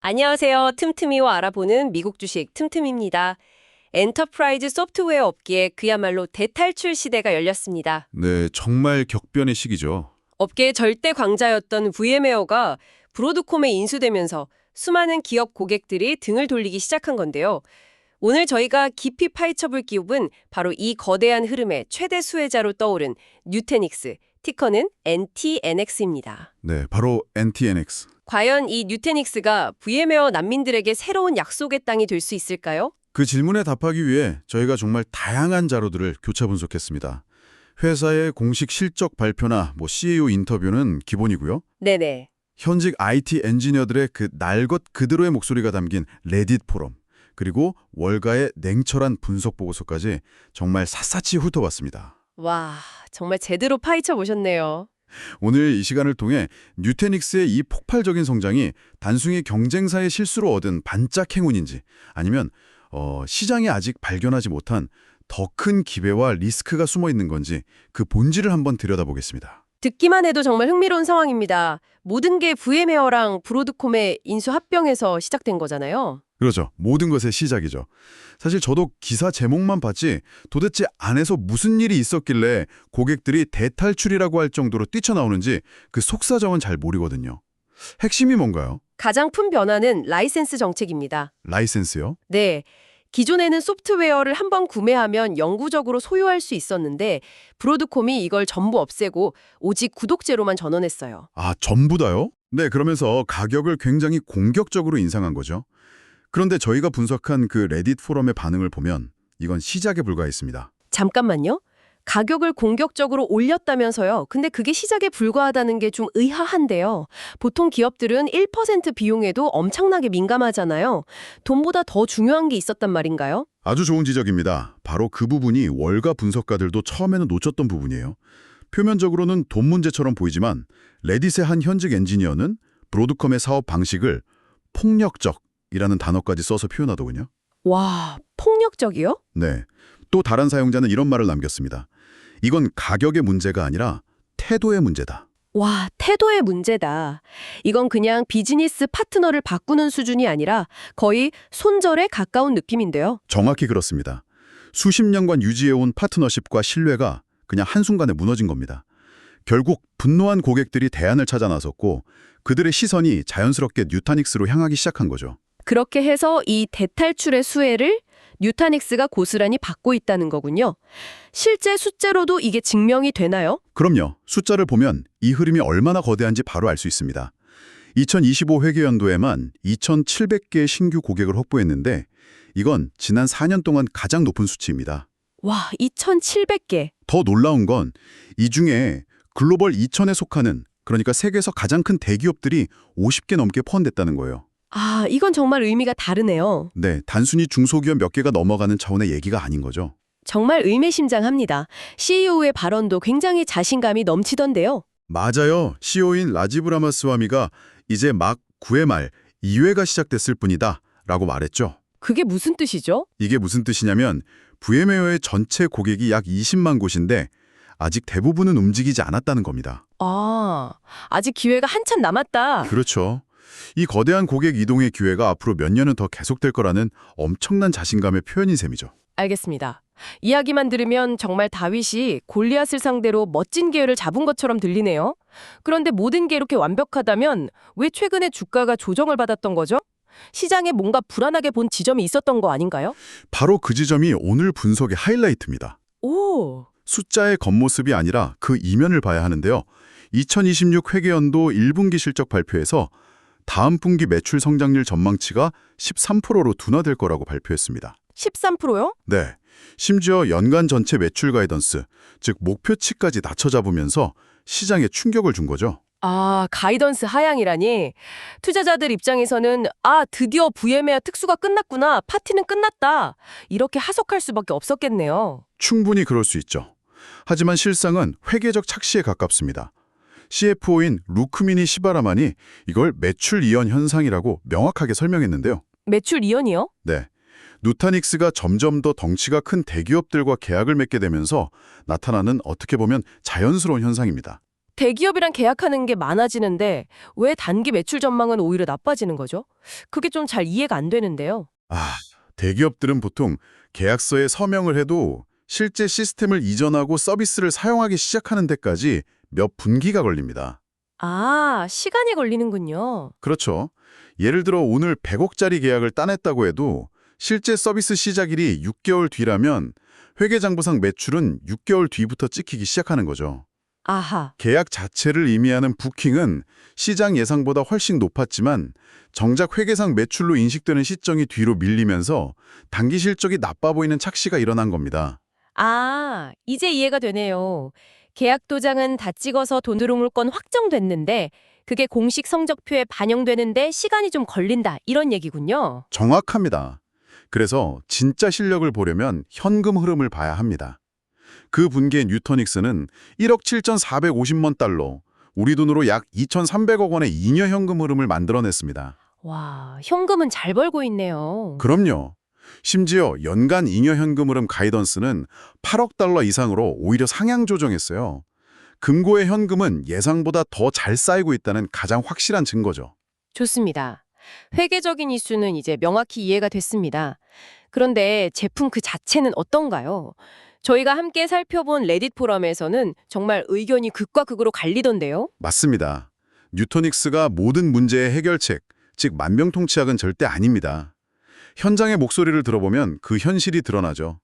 안녕하세요. 틈틈이와 알아보는 미국 주식 틈틈입니다. 엔터프라이즈 소프트웨어 업계에 그야말로 대탈출 시대가 열렸습니다. 네, 정말 격변의 시기죠. 업계의 절대 광자였던 VM웨어가 브로드콤에 인수되면서 수많은 기업 고객들이 등을 돌리기 시작한 건데요. 오늘 저희가 깊이 파헤쳐볼 기업은 바로 이 거대한 흐름의 최대 수혜자로 떠오른 뉴테닉스, 티커는 NTNX입니다. 네, 바로 NTNX. 과연 이 뉴테닉스가 VM웨어 난민들에게 새로운 약속의 땅이 될 수 있을까요? 그 질문에 답하기 위해 저희가 정말 다양한 자료들을 교차 분석했습니다. 회사의 공식 실적 발표나 CEO 인터뷰는 기본이고요. 네네. 현직 IT 엔지니어들의 그 날 것 그대로의 목소리가 담긴 레딧 포럼, 그리고 월가의 냉철한 분석 보고서까지 정말 샅샅이 훑어봤습니다. 와, 정말 제대로 파헤쳐 보셨네요. 오늘 이 시간을 통해 뉴테닉스의 이 폭발적인 성장이 단순히 경쟁사의 실수로 얻은 반짝 행운인지, 아니면 시장에 아직 발견하지 못한 더 큰 기회와 리스크가 숨어 있는 건지 그 본질을 한번 들여다보겠습니다. 듣기만 해도 정말 흥미로운 상황입니다. 모든 게 VM웨어랑 브로드콤의 인수 합병에서 시작된 거잖아요. 그렇죠. 모든 것의 시작이죠. 사실 저도 기사 제목만 봤지 도대체 안에서 무슨 일이 있었길래 고객들이 대탈출이라고 할 정도로 뛰쳐나오는지 그 속사정은 잘 모르거든요. 핵심이 뭔가요? 가장 큰 변화는 라이센스 정책입니다. 라이센스요? 네. 기존에는 소프트웨어를 한번 구매하면 영구적으로 소유할 수 있었는데 브로드콤이 이걸 전부 없애고 오직 구독제로만 전원했어요. 아, 전부 다요? 네, 그러면서 가격을 굉장히 공격적으로 인상한 거죠. 그런데 저희가 분석한 그 레딧 포럼의 반응을 보면 이건 시작에 불과했습니다. 잠깐만요. 가격을 공격적으로 올렸다면서요. 근데 그게 시작에 불과하다는 게 좀 의아한데요. 보통 기업들은 1% 비용에도 엄청나게 민감하잖아요. 돈보다 더 중요한 게 있었단 말인가요? 아주 좋은 지적입니다. 바로 그 부분이 월가 분석가들도 처음에는 놓쳤던 부분이에요. 표면적으로는 돈 문제처럼 보이지만 레딧의 한 현직 엔지니어는 브로드컴의 사업 방식을 폭력적이라는 단어까지 써서 표현하더군요. 와, 폭력적이요? 네. 또 다른 사용자는 이런 말을 남겼습니다. 이건 가격의 문제가 아니라 태도의 문제다. 와, 태도의 문제다. 이건 그냥 비즈니스 파트너를 바꾸는 수준이 아니라 거의 손절에 가까운 느낌인데요. 정확히 그렇습니다. 수십 년간 유지해온 파트너십과 신뢰가 그냥 한순간에 무너진 겁니다. 결국 분노한 고객들이 대안을 찾아 나섰고 그들의 시선이 자연스럽게 뉴타닉스로 향하기 시작한 거죠. 그렇게 해서 이 대탈출의 수혜를 뉴타닉스가 고스란히 받고 있다는 거군요. 실제 숫자로도 이게 증명이 되나요? 그럼요. 숫자를 보면 이 흐름이 얼마나 거대한지 바로 알 수 있습니다. 2025 회계연도에만 2,700개의 신규 고객을 확보했는데 이건 지난 4년 동안 가장 높은 수치입니다. 와, 2,700개. 더 놀라운 건 이 중에 글로벌 2,000에 속하는, 그러니까 세계에서 가장 큰 대기업들이 50개 넘게 포함됐다는 거예요. 아, 이건 정말 의미가 다르네요. 네, 단순히 중소기업 몇 개가 넘어가는 차원의 얘기가 아닌 거죠. 정말 의미심장합니다. CEO의 발언도 굉장히 자신감이 넘치던데요. 맞아요. CEO인 라지브 라마스와미가 이제 막 9회 말 2회가 시작됐을 뿐이다 라고 말했죠. 그게 무슨 뜻이죠? 이게 무슨 뜻이냐면 VM웨어의 전체 고객이 약 20만 곳인데 아직 대부분은 움직이지 않았다는 겁니다. 아, 아직 기회가 한참 남았다. 그렇죠. 이 거대한 고객 이동의 기회가 앞으로 몇 년은 더 계속될 거라는 엄청난 자신감의 표현인 셈이죠. 알겠습니다. 이야기만 들으면 정말 다윗이 골리앗을 상대로 멋진 기회를 잡은 것처럼 들리네요. 그런데 모든 게 이렇게 완벽하다면 왜 최근에 주가가 조정을 받았던 거죠? 시장에 뭔가 불안하게 본 지점이 있었던 거 아닌가요? 바로 그 지점이 오늘 분석의 하이라이트입니다. 오, 숫자의 겉모습이 아니라 그 이면을 봐야 하는데요. 2026 회계연도 1분기 실적 발표에서 다음 분기 매출 성장률 전망치가 13%로 둔화될 거라고 발표했습니다. 13%요? 네. 심지어 연간 전체 매출 가이던스, 즉 목표치까지 낮춰 잡으면서 시장에 충격을 준 거죠. 아, 가이던스 하향이라니. 투자자들 입장에서는 아, 드디어 VM웨어 특수가 끝났구나. 파티는 끝났다. 이렇게 하속할 수밖에 없었겠네요. 충분히 그럴 수 있죠. 하지만 실상은 회계적 착시에 가깝습니다. CFO인 루크미니 시바라만이 이걸 매출 이연 현상이라고 명확하게 설명했는데요. 매출 이연이요? 네. 누타닉스가 점점 더 덩치가 큰 대기업들과 계약을 맺게 되면서 나타나는 어떻게 보면 자연스러운 현상입니다. 대기업이랑 계약하는 게 많아지는데 왜 단기 매출 전망은 오히려 나빠지는 거죠? 그게 좀 잘 이해가 안 되는데요. 대기업들은 보통 계약서에 서명을 해도 실제 시스템을 이전하고 서비스를 사용하기 시작하는 데까지 몇 분기가 걸립니다. 아, 시간이 걸리는군요. 그렇죠. 예를 들어 오늘 100억짜리 계약을 따냈다고 해도 실제 서비스 시작일이 6개월 뒤라면 회계장부상 매출은 6개월 뒤부터 찍히기 시작하는 거죠. 아하. 계약 자체를 의미하는 부킹은 시장 예상보다 훨씬 높았지만 정작 회계상 매출로 인식되는 시점이 뒤로 밀리면서 단기 실적이 나빠 보이는 착시가 일어난 겁니다. 아, 이제 이해가 되네요. 계약 도장은 다 찍어서 돈 들어올 건 확정됐는데 그게 공식 성적표에 반영되는데 시간이 좀 걸린다 이런 얘기군요. 정확합니다. 그래서 진짜 실력을 보려면 현금 흐름을 봐야 합니다. 그 분기의 뉴터닉스는 1억 7,450만 달러, 우리 돈으로 약 2,300억 원의 잉여 현금 흐름을 만들어냈습니다. 와, 현금은 잘 벌고 있네요. 그럼요. 심지어 연간 잉여 현금 흐름 가이던스는 8억 달러 이상으로 오히려 상향 조정했어요. 금고의 현금은 예상보다 더 잘 쌓이고 있다는 가장 확실한 증거죠. 좋습니다. 회계적인 이슈는 이제 명확히 이해가 됐습니다. 그런데 제품 그 자체는 어떤가요? 저희가 함께 살펴본 레딧 포럼에서는 정말 의견이 극과 극으로 갈리던데요. 맞습니다. 뉴터닉스가 모든 문제의 해결책, 즉 만병통치약은 절대 아닙니다. 현장의 목소리를 들어보면 그 현실이 드러나죠.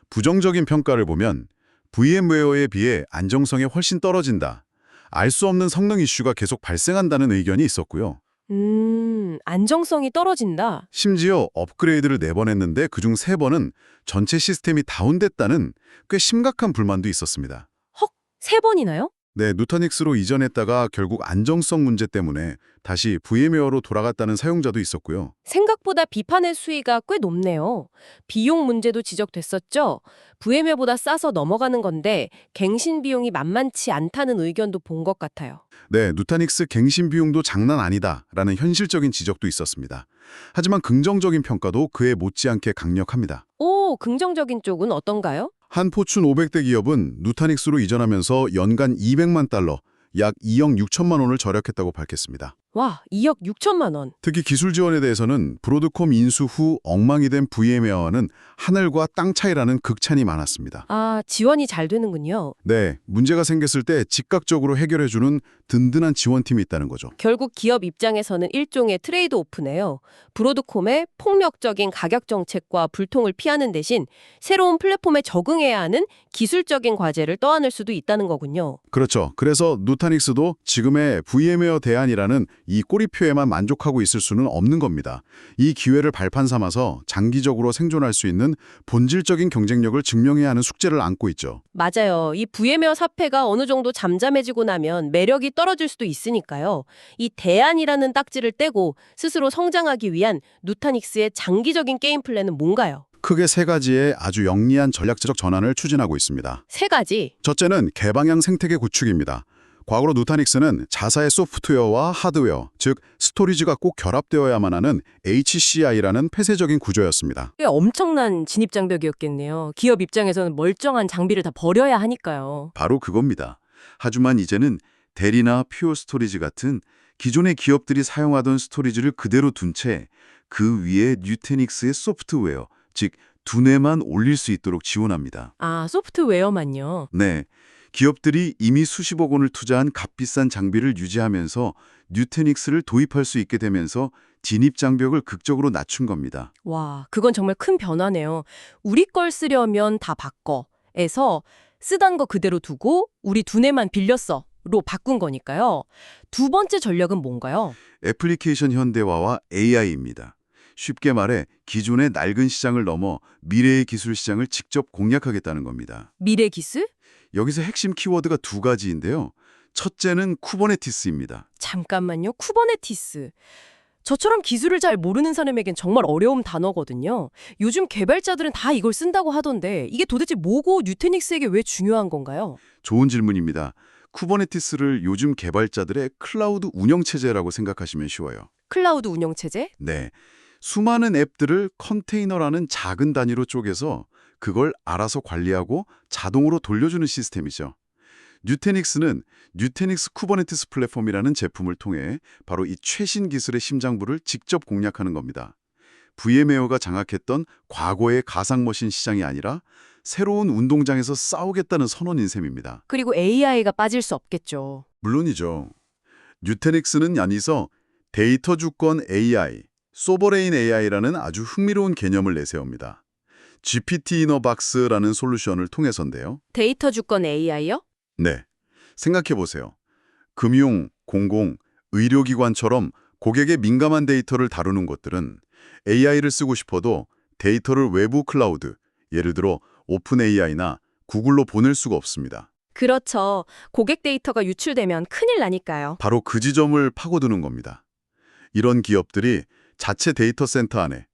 부정적인 평가를 보면 VM웨어에 비해 안정성이 훨씬 떨어진다. 알 수 없는 성능 이슈가 계속 발생한다는 의견이 있었고요. 안정성이 떨어진다. 심지어 업그레이드를 4번 했는데 그중 3번은 전체 시스템이 다운됐다는 꽤 심각한 불만도 있었습니다. 헉, 3번이나요? 네, 누타닉스로 이전했다가 결국 안정성 문제 때문에 다시 VM웨어로 돌아갔다는 사용자도 있었고요. 생각보다 비판의 수위가 꽤 높네요. 비용 문제도 지적됐었죠. VM웨어보다 싸서 넘어가는 건데 갱신 비용이 만만치 않다는 의견도 본 것 같아요. 네, 누타닉스 갱신 비용도 장난 아니다라는 현실적인 지적도 있었습니다. 하지만 긍정적인 평가도 그에 못지않게 강력합니다. 오, 긍정적인 쪽은 어떤가요? 한 포춘 500대 기업은 누타닉스로 이전하면서 연간 200만 달러, 약 2억 6천만 원을 절약했다고 밝혔습니다. 와, 2억 6천만 원. 특히 기술 지원에 대해서는 브로드콤 인수 후 엉망이 된 VM웨어와는 하늘과 땅 차이라는 극찬이 많았습니다. 아, 지원이 잘 되는군요. 네, 문제가 생겼을 때 즉각적으로 해결해주는 든든한 지원팀이 있다는 거죠. 결국 기업 입장에서는 일종의 트레이드 오프네요. 브로드콤의 폭력적인 가격 정책과 불통을 피하는 대신 새로운 플랫폼에 적응해야 하는 기술적인 과제를 떠안을 수도 있다는 거군요. 그렇죠. 그래서 누타닉스도 지금의 VM웨어 대안이라는 이 꼬리표에만 만족하고 있을 수는 없는 겁니다. 이 기회를 발판 삼아서 장기적으로 생존할 수 있는 본질적인 경쟁력을 증명해야 하는 숙제를 안고 있죠. 맞아요. 이 VM웨어 사패가 어느 정도 잠잠해지고 나면 매력이 떨어질 수도 있으니까요. 이 대안이라는 딱지를 떼고 스스로 성장하기 위한 누타닉스의 장기적인 게임 플랜은 뭔가요? 크게 3가지의 아주 영리한 전략적 전환을 추진하고 있습니다. 3가지. 첫째는 개방형 생태계 구축입니다. 과거로 누타닉스는 자사의 소프트웨어와 하드웨어, 즉 스토리지가 꼭 결합되어야만 하는 HCI라는 폐쇄적인 구조였습니다. 꽤 엄청난 진입장벽이었겠네요. 기업 입장에서는 멀쩡한 장비를 다 버려야 하니까요. 바로 그겁니다. 하지만 이제는 델이나 퓨어 스토리지 같은 기존의 기업들이 사용하던 스토리지를 그대로 둔 채 그 위에 뉴테닉스의 소프트웨어, 즉 두뇌만 올릴 수 있도록 지원합니다. 아, 소프트웨어만요. 네, 기업들이 이미 수십억 원을 투자한 값비싼 장비를 유지하면서 뉴테닉스를 도입할 수 있게 되면서 진입 장벽을 극적으로 낮춘 겁니다. 와, 그건 정말 큰 변화네요. 우리 걸 쓰려면 다 바꿔에서 쓰던 거 그대로 두고 우리 두뇌만 빌렸어. 로 바꾼 거니까요. 두 번째 전략은 뭔가요? 애플리케이션 현대화와 AI입니다. 쉽게 말해 기존의 낡은 시장을 넘어 미래의 기술 시장을 직접 공략하겠다는 겁니다. 미래 기술? 여기서 핵심 키워드가 2가지인데요. 첫째는 쿠버네티스입니다. 잠깐만요. 쿠버네티스. 저처럼 기술을 잘 모르는 사람에겐 정말 어려운 단어거든요. 요즘 개발자들은 다 이걸 쓴다고 하던데 이게 도대체 뭐고 뉴테닉스에게 왜 중요한 건가요? 좋은 질문입니다. 쿠버네티스를 요즘 개발자들의 클라우드 운영체제라고 생각하시면 쉬워요. 클라우드 운영체제? 네, 수많은 앱들을 컨테이너라는 작은 단위로 쪼개서 그걸 알아서 관리하고 자동으로 돌려주는 시스템이죠. 뉴테닉스는 뉴테닉스 쿠버네티스 플랫폼이라는 제품을 통해 바로 이 최신 기술의 심장부를 직접 공략하는 겁니다. VM웨어가 장악했던 과거의 가상머신 시장이 아니라 새로운 운동장에서 싸우겠다는 선언인 셈입니다. 그리고 AI가 빠질 수 없겠죠. 물론이죠. 뉴테닉스는 안에서 데이터 주권 AI, 소버레인 AI라는 아주 흥미로운 개념을 내세웁니다. GPT 이너박스라는 솔루션을 통해서인데요. 데이터 주권 AI요? 네, 생각해보세요. 금융, 공공, 의료기관처럼 고객의 민감한 데이터를 다루는 것들은 AI를 쓰고 싶어도 데이터를 외부 클라우드, 예를 들어 오픈 AI나 구글로 보낼 수가 없습니다. 그렇죠. 고객 데이터가 유출되면 큰일 나니까요. 바로 그 지점을 파고드는 겁니다. 이런 기업들이 자체 데이터 센터 안에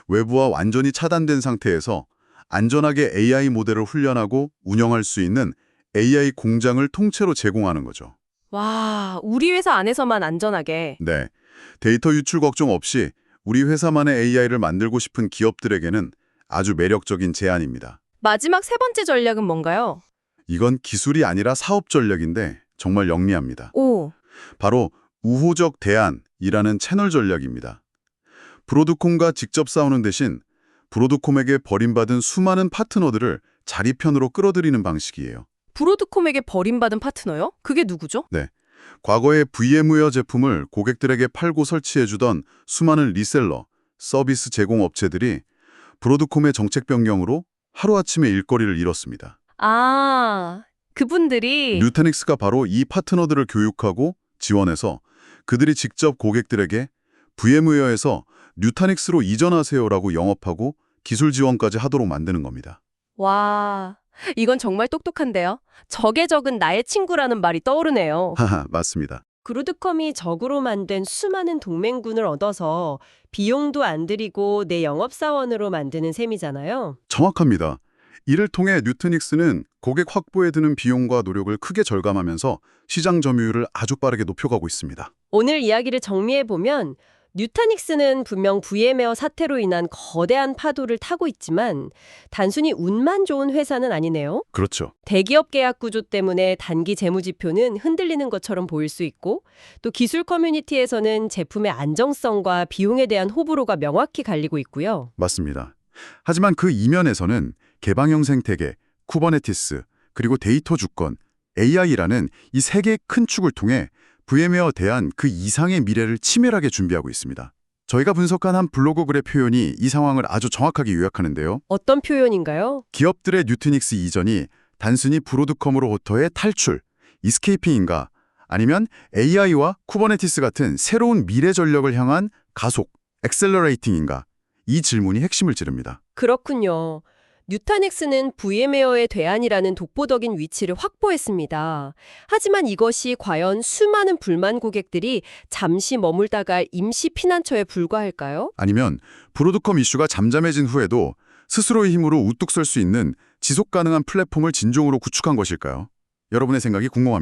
외부와 완전히 차단된 상태에서 안전하게 AI 모델을 훈련하고 운영할 수 있는 AI 공장을 통째로 제공하는 거죠. 와, 우리 회사 안에서만 안전하게. 네, 데이터 유출 걱정 없이 우리 회사만의 AI를 만들고 싶은 기업들에게는 아주 매력적인 제안입니다. 마지막 세 번째 전략은 뭔가요? 이건 기술이 아니라 사업 전략인데 정말 영리합니다. 오, 바로 우호적 대안이라는 채널 전략입니다. 브로드콤과 직접 싸우는 대신 브로드콤에게 버림받은 수많은 파트너들을 자리 편으로 끌어들이는 방식이에요. 브로드콤에게 버림받은 파트너요? 그게 누구죠? 네, 과거에 VM웨어 제품을 고객들에게 팔고 설치해주던 수많은 리셀러, 서비스 제공 업체들이 브로드콤의 정책 변경으로 하루아침에 일거리를 잃었습니다. 아, 그분들이 뉴테닉스가 바로 이 파트너들을 교육하고 지원해서 그들이 직접 고객들에게 VM웨어에서 뉴타닉스로 이전하세요라고 영업하고 기술 지원까지 하도록 만드는 겁니다. 와, 이건 정말 똑똑한데요. 적의 적은 나의 친구라는 말이 떠오르네요. 하하, 맞습니다. 브로드컴이 적으로 만든 수많은 동맹군을 얻어서 비용도 안 들이고 내 영업사원으로 만드는 셈이잖아요. 정확합니다. 이를 통해 뉴테닉스는 고객 확보에 드는 비용과 노력을 크게 절감하면서 시장 점유율을 아주 빠르게 높여가고 있습니다. 오늘 이야기를 정리해보면 뉴타닉스는 분명 VM웨어 사태로 인한 거대한 파도를 타고 있지만 단순히 운만 좋은 회사는 아니네요. 그렇죠. 대기업 계약 구조 때문에 단기 재무지표는 흔들리는 것처럼 보일 수 있고 또 기술 커뮤니티에서는 제품의 안정성과 비용에 대한 호불호가 명확히 갈리고 있고요. 맞습니다. 하지만 그 이면에서는 개방형 생태계, 쿠버네티스, 그리고 데이터 주권, AI라는 이 세 개의 큰 축을 통해 VM웨어에 대한 그 이상의 미래를 치밀하게 준비하고 있습니다. 저희가 분석한 한 블로그 글의 표현이 이 상황을 아주 정확하게 요약하는데요. 어떤 표현인가요? 기업들의 뉴테닉스 이전이 단순히 브로드컴으로부터의 탈출, 이스케이핑인가 아니면 AI와 쿠버네티스 같은 새로운 미래 전력을 향한 가속, 엑셀러레이팅인가 이 질문이 핵심을 찌릅니다. 그렇군요. 뉴타닉스는 VM웨어의 대안이라는 독보적인 위치를 확보했습니다. 하지만 이것이 과연 수많은 불만 고객들이 잠시 머물다가 임시 피난처에 불과할까요? 아니면 브로드컴 이슈가 잠잠해진 후에도 스스로의 힘으로 우뚝 설 수 있는 지속 가능한 플랫폼을 진정으로 구축한 것일까요? 여러분의 생각이 궁금합니다.